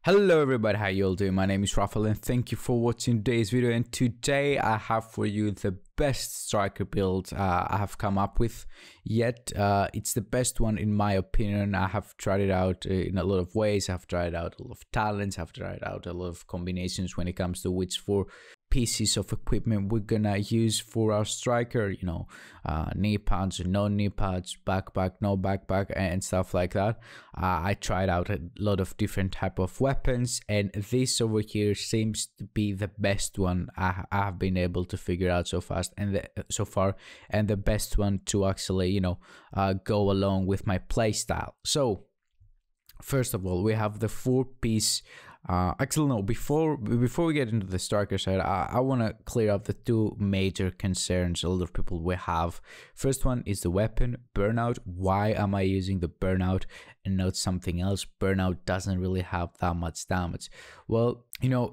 Hello everybody, how you all doing? My name is Rafael and thank you for watching today's video. And today I have for you the best striker build I have come up with yet. It's the best one in my opinion. I have tried it out in a lot of ways. I've tried out a lot of talents. I've tried out a lot of combinations when it comes to which four pieces of equipment we're gonna use for our striker, knee pads, no knee pads, backpack, no backpack, and stuff like that. I tried out a lot of different type of weapons, and this over here seems to be the best one I have been able to figure out so far, and the best one to actually go along with my playstyle. So first of all, we have the 4-piece. Actually, no. Before we get into the striker side, I want to clear up the two major concerns a lot of people will have. First one is the weapon burnout. Why am I using the burnout and not something else? Burnout doesn't really have that much damage. Well,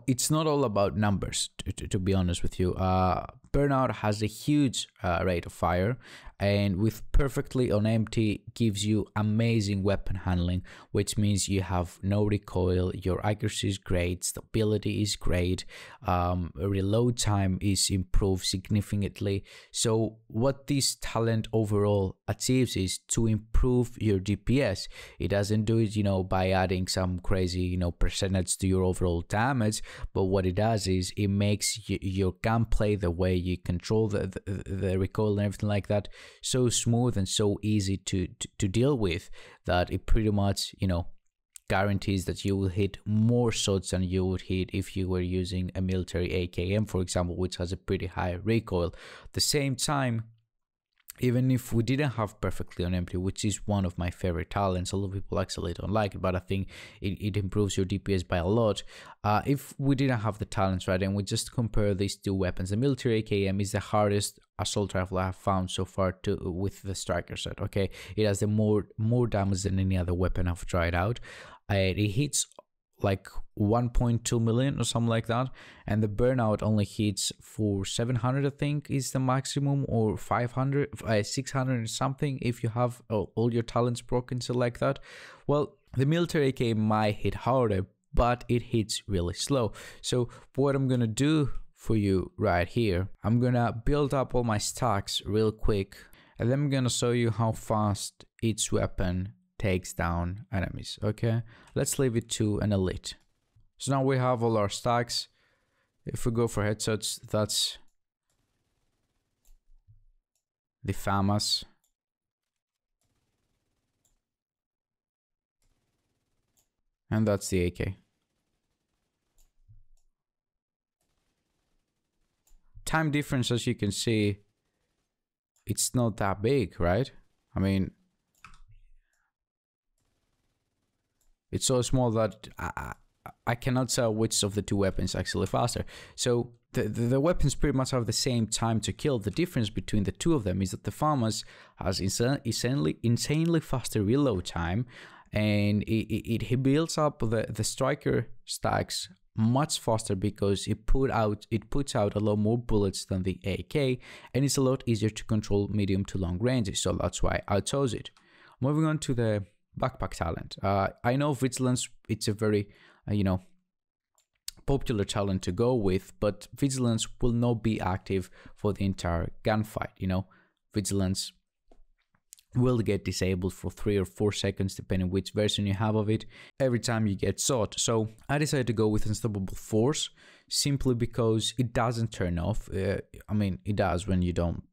it's not all about numbers. To be honest with you, burnout has a huge rate of fire, and with perfectly on empty gives you amazing weapon handling, which means you have no recoil, your accuracy is great, stability is great, reload time is improved significantly. So what this talent overall achieves is to improve your DPS. It doesn't do it by adding some crazy percentage to your overall damage, but what it does is it makes your gunplay, the way you control the recoil and everything like that, so smooth and so easy to deal with, that it pretty much guarantees that you will hit more shots than you would hit if you were using a military AKM, for example, which has a pretty high recoil. At the same time, even if we didn't have perfectly on empty, which is one of my favorite talents, a lot of people actually don't like it, but I think it improves your DPS by a lot. If we didn't have the talents, right, and we just compare these two weapons, the military AKM is the hardest assault rifle I have found so far with the striker set. Okay, it has the more damage than any other weapon I've tried out. It hits like 1.2 million or something like that, and the burnout only hits for 700, I think is the maximum, or 500, 600 and something if you have all your talents broken, so like that. Well, the military AK might hit harder, but it hits really slow. So what I'm gonna do for you right here, I'm gonna build up all my stacks real quick, and then I'm gonna show you how fast each weapon takes down enemies. Okay, let's leave it to an elite. So now we have all our stacks. If we go for headshots, that's the FAMAS. And that's the AK. Time difference, as you can see, it's not that big, right? I mean, it's so small that I cannot tell which of the two weapons actually faster. So the weapons pretty much have the same time to kill. The difference between the two of them is that the FAMAS has insanely faster reload time, and it builds up the striker stacks much faster because it puts out a lot more bullets than the AK, and it's a lot easier to control medium to long ranges. So that's why I chose it. Moving on to the backpack talent. I know vigilance, it's a very popular talent to go with, but vigilance will not be active for the entire gunfight. Vigilance will get disabled for 3 or 4 seconds depending which version you have of it every time you get shot. So I decided to go with Unstoppable Force simply because it doesn't turn off. I mean, it does when you don't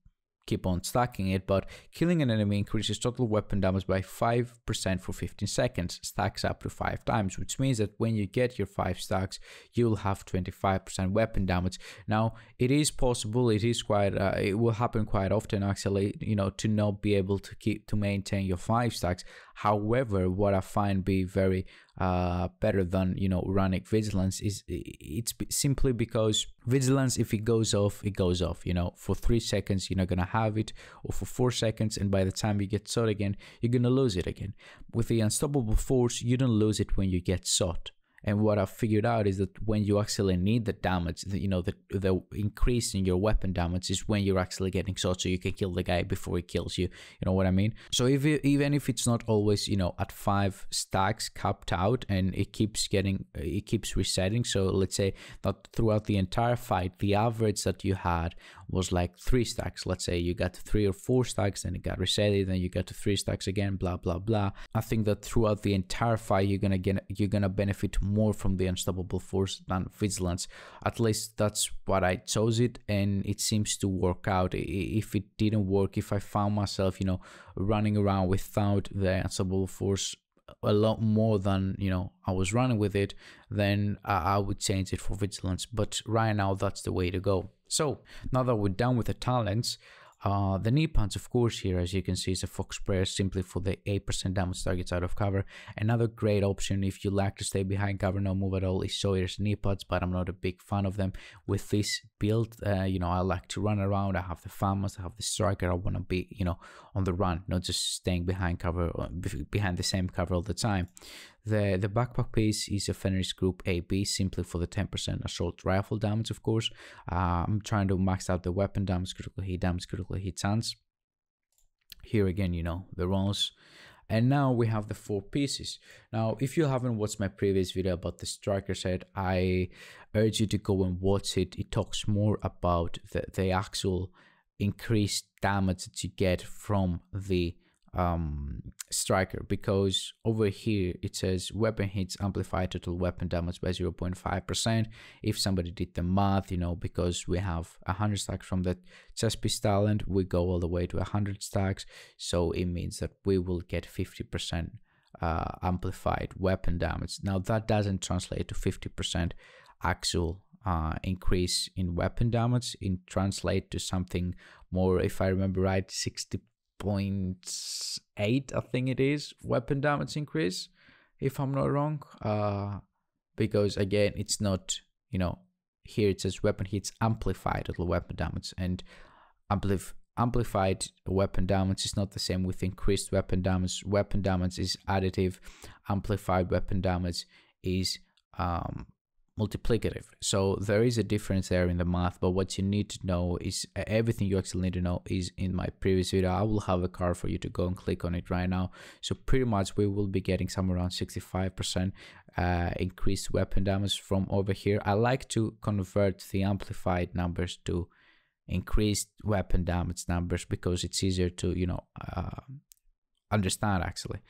keep on stacking it, but killing an enemy increases total weapon damage by 5% for 15 seconds, stacks up to 5 times, which means that when you get your 5 stacks, you'll have 25% weapon damage. Now, it is possible, it will happen quite often actually, to not be able to maintain your 5 stacks. However, what I find be very better than running vigilance is it's simply because vigilance, if it goes off, it goes off. For 3 seconds you're not gonna have it, or for 4 seconds, and by the time you get shot again, you're gonna lose it again. With the Unstoppable Force, you don't lose it when you get shot. And what I've figured out is that when you actually need the damage, the increase in your weapon damage is when you're actually getting shot, so you can kill the guy before he kills you. You know what I mean? So even if it's not always, at 5 stacks capped out, and it keeps resetting. So let's say that throughout the entire fight, the average that you had was like 3 stacks. Let's say you got to 3 or 4 stacks, then it got resetted, then you got to 3 stacks again, blah blah blah. I think that throughout the entire fight, you're gonna benefit more from the unstoppable force than vigilance. At least that's what I chose it, and it seems to work out. If it didn't work, if I found myself running around without the unstoppable force a lot more than I was running with it, then I would change it for vigilance. But right now, that's the way to go. So now that we're done with the talents, the knee punch, of course, here, as you can see, is a fox prayer, simply for the 8% damage targets out of cover. Another great option if you like to stay behind cover, no move at all, is Sawyer's knee punch, but I'm not a big fan of them. With this build, I like to run around. I have the FAMAS, I have the striker. I want to be, on the run, not just staying behind cover, behind the same cover all the time. The backpack piece is a Fenris Group AB, simply for the 10% assault rifle damage, of course. I'm trying to max out the weapon damage, critical hit chance. Here again, the rolls. And now we have the 4 pieces. Now, if you haven't watched my previous video about the striker set, I urge you to go and watch it. It talks more about the actual increased damage that you get from the striker, because over here it says weapon hits amplify total weapon damage by 0.5%. if somebody did the math, because we have 100 stacks from the chest piece talent, we go all the way to 100 stacks, so it means that we will get 50% amplified weapon damage. Now that doesn't translate to 50% actual increase in weapon damage. It translates to something more, if I remember right, 60.8 I think it is, weapon damage increase, if I'm not wrong, because again, it's not, here it says weapon hits amplified total weapon damage, and amplified weapon damage is not the same with increased weapon damage. Weapon damage is additive, amplified weapon damage is multiplicative. So there is a difference there in the math, but what you need to know is everything you actually need to know is in my previous video. I will have a card for you to go and click on it right now. So pretty much we will be getting somewhere around 65% increased weapon damage from over here. I like to convert the amplified numbers to increased weapon damage numbers because it's easier to understand actually.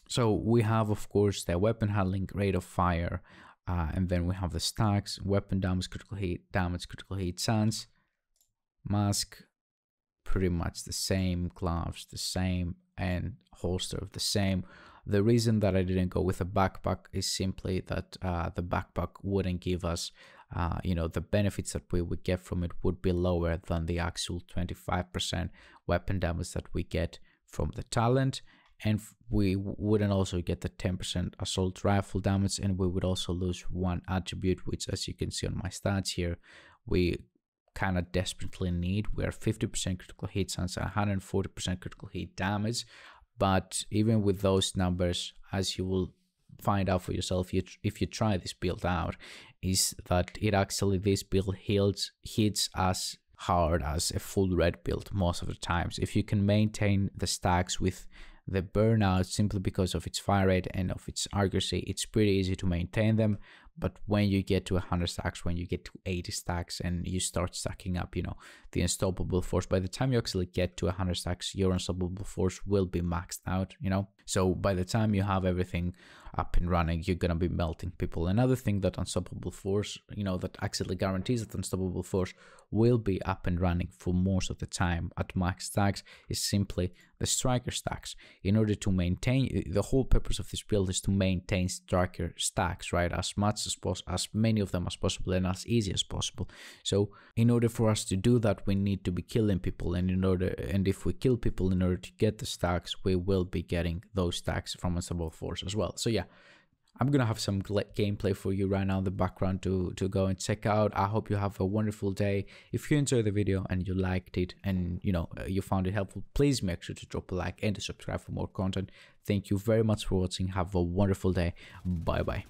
So we have, of course, the weapon handling, rate of fire, and then we have the stacks, weapon damage, critical hit chance, mask, pretty much the same, gloves the same, and holster the same. The reason that I didn't go with a backpack is simply that the backpack wouldn't give us, the benefits that we would get from it would be lower than the actual 25% weapon damage that we get from the talent. And we wouldn't also get the 10% assault rifle damage, and we would also lose one attribute, which, as you can see on my stats here, we kind of desperately need. We are 50% critical hit chance and 140% critical hit damage. But even with those numbers, as you will find out for yourself if you try this build out, is that this build hits as hard as a full red build most of the times. If you can maintain the stacks with the burnout simply because of its fire rate and of its accuracy, it's pretty easy to maintain them. But when you get to 100 stacks, when you get to 80 stacks, and you start stacking up, the unstoppable force, by the time you actually get to 100 stacks, your unstoppable force will be maxed out, So by the time you have everything up and running, you're gonna be melting people. Another thing that unstoppable force, that actually guarantees that unstoppable force will be up and running for most of the time at max stacks, is simply the striker stacks. In order to maintain, the whole purpose of this build is to maintain striker stacks, right? As many of them as possible and as easy as possible. So in order for us to do that, we need to be killing people, and if we kill people in order to get the stacks, we will be getting those stacks from unstoppable force as well. So yeah, I'm gonna have some gameplay for you right now in the background to go and check out. I hope you have a wonderful day. If you enjoyed the video and you liked it and you found it helpful, please make sure to drop a like and to subscribe for more content. Thank you very much for watching. Have a wonderful day. Bye bye.